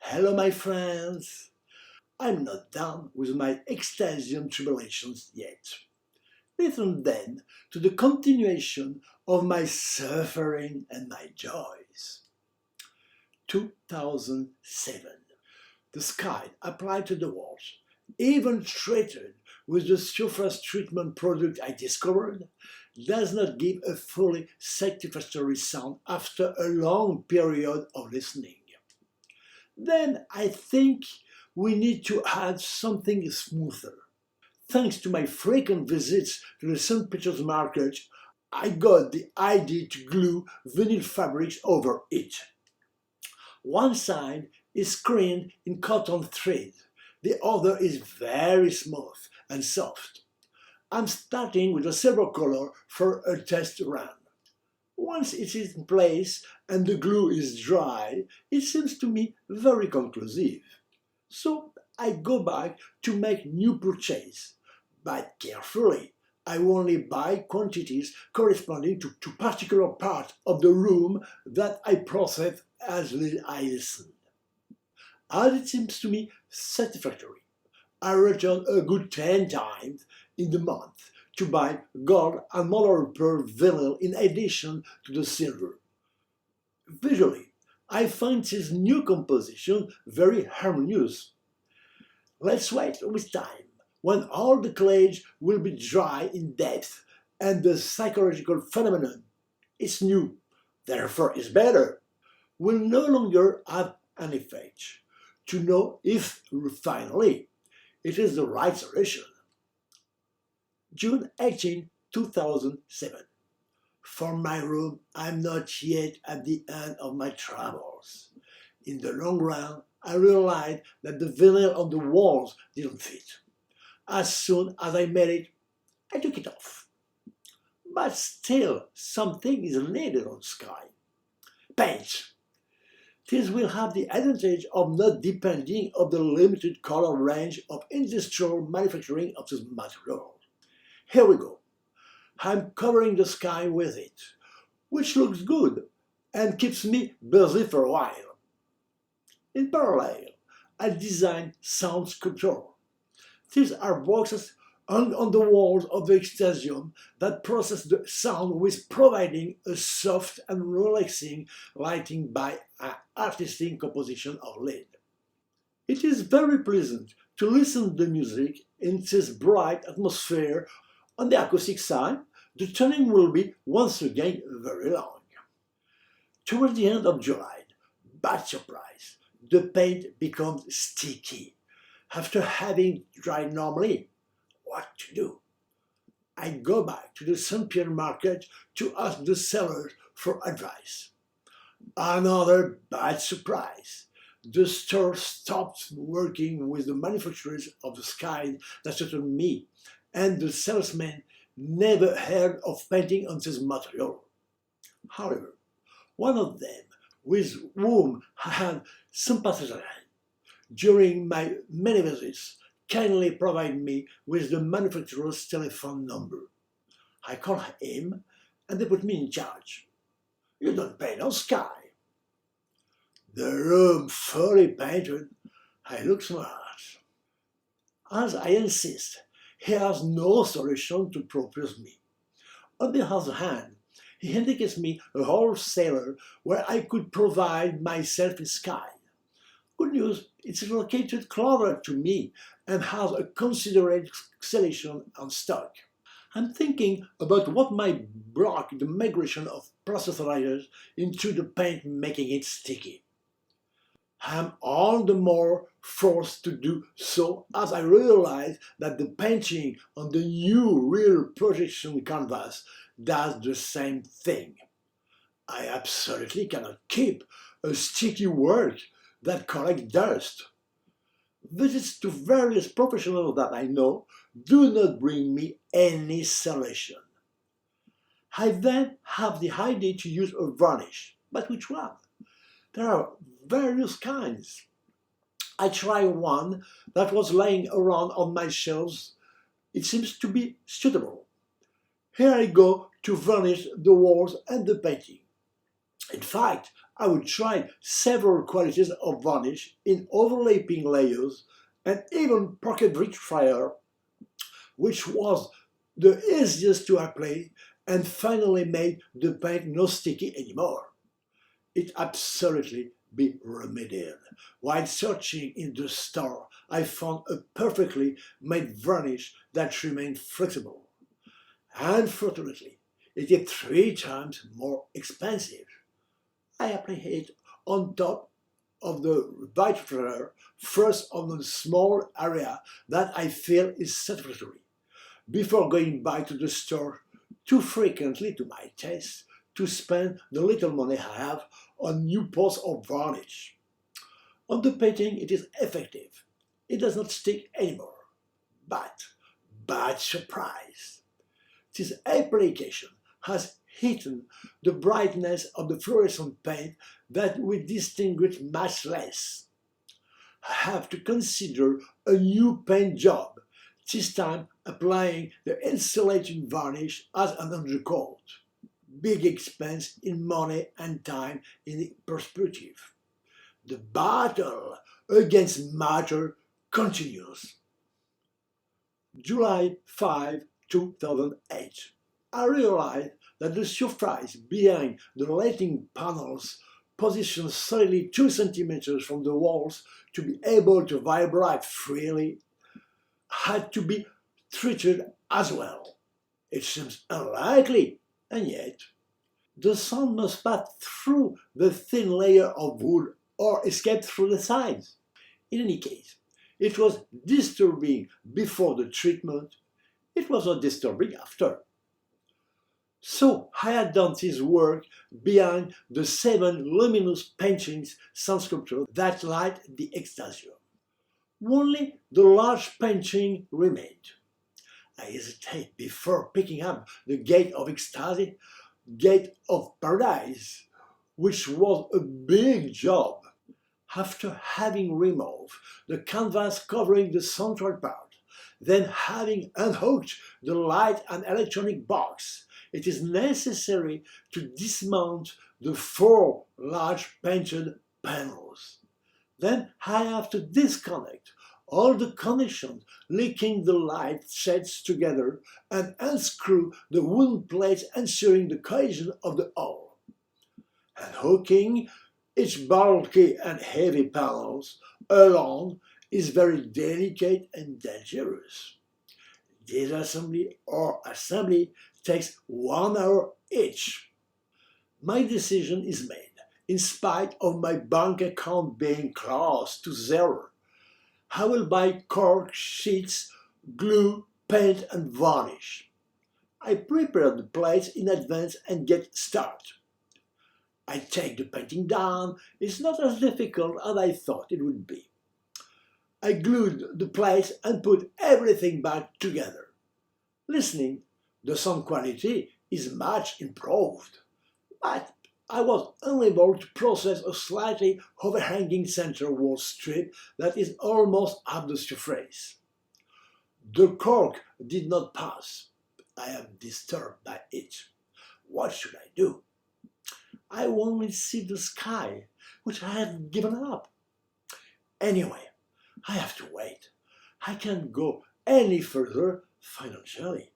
Hello, my friends. I'm not done with my Extasium tribulations yet. Listen then to the continuation of my suffering and my joys. 2007. The sky applied to the walls, even treated with the surface treatment product I discovered, does not give a fully satisfactory sound after a long period of listening. Then I think we need to add something smoother. Thanks to my frequent visits to the St. Peter's market, I got the idea to glue vinyl fabrics over it. One side is screened in cotton thread, the other is very smooth and soft. I'm starting with a silver color for a test run. Once it is in place and the glue is dry, it seems to me very conclusive. So I go back to make new purchase, but carefully. I only buy quantities corresponding to particular part of the room that I process as I listen. As it seems to me satisfactory, I return a good 10 times in the month to buy gold and molar pearl vinyl in addition to the silver. Visually, I find this new composition very harmonious. Let's wait with time, when all the clays will be dry in depth and the psychological phenomenon is new, therefore is better, will no longer have an effect, to know if finally it is the right solution. June 18, 2007. For my room, I'm not yet at the end of my troubles. In the long run, I realized that the vinyl on the walls didn't fit. As soon as I made it, I took it off. But still, something is needed on sky. Paint. This will have the advantage of not depending on the limited color range of industrial manufacturing of this material. Here we go. I'm covering the sky with it, which looks good and keeps me busy for a while. In parallel, I designed sound Sculptor. These are boxes hung on the walls of the Extasium that process the sound with providing a soft and relaxing lighting by an artistic composition of lead. It is very pleasant to listen to the music in this bright atmosphere. On the acoustic side, the tuning will be once again very long. Toward the end of July, bad surprise, the paint becomes sticky. After having dried normally, what to do? I go back to the St. Pierre market to ask the sellers for advice. Another bad surprise. The store stopped working with the manufacturers of the sky that suited me, and the salesman never heard of painting on this material. However, one of them, with whom I had sympathized during my many visits, kindly provided me with the manufacturer's telephone number. I called him and they put me in charge. You don't paint on sky. The room fully painted, I look smart. As I insist, he has no solution to propose me. On the other hand, he indicates me a wholesaler where I could provide myself in sky. Good news, it's located closer to me and has a considerate selection on stock. I'm thinking about what might block the migration of processors into the paint, making it sticky. I'm all the more forced to do so as I realize that the painting on the new real projection canvas does the same thing. I absolutely cannot keep a sticky work that collects dust. Visits to various professionals that I know do not bring me any solution. I then have the idea to use a varnish, but which one? There are various kinds. I tried one that was lying around on my shelves. It seems to be suitable. Here I go to varnish the walls and the painting. In fact, I would try several qualities of varnish in overlapping layers and even pocket vitrifier, which was the easiest to apply and finally made the paint not sticky anymore. It absolutely be remedied. While searching in the store, I found a perfectly made varnish that remained flexible. Unfortunately, it is 3 times more expensive. I apply it on top of the vitrifier, first on a small area that I feel is satisfactory, before going back to the store too frequently to my taste to spend the little money I have on new pots of varnish. On the painting it is effective. It does not stick anymore. But, bad surprise, this application has hidden the brightness of the fluorescent paint that we distinguish much less. I have to consider a new paint job, this time applying the insulating varnish as an undercoat. Big expense in money and time in the perspective. The battle against matter continues. July 5, 2008. I realized that the surface behind the lighting panels, positioned solely 2 centimeters from the walls to be able to vibrate freely, had to be treated as well. It seems unlikely, and yet the sound must pass through the thin layer of wood or escape through the sides. In any case, it was disturbing before the treatment, it was not disturbing after. So I had done this work behind the 7 luminous paintings sans Sculptor that light the Extasium. Only the large painting remained. I hesitate before picking up the Gate of Ecstasy, Gate of Paradise, which was a big job. After having removed the canvas covering the central part, then having unhooked the light and electronic box, it is necessary to dismount the 4 large painted panels. Then I have to disconnect all the connections linking the light shades together and unscrew the wooden plates ensuring the cohesion of the whole. Unhooking each bulky and heavy panels alone is very delicate and dangerous. Disassembly or assembly takes 1 hour each. My decision is made in spite of my bank account being close to zero. I will buy cork sheets, glue, paint and varnish. I prepare the plates in advance and get started. I take the painting down. It's not as difficult as I thought it would be. I glued the plates and put everything back together. Listening, the sound quality is much improved, but I was unable to process a slightly overhanging center wall strip that is almost at the surface. The cork did not pass. I am disturbed by it. What should I do? I only see the sky, which I have given up. Anyway, I have to wait. I can't go any further financially.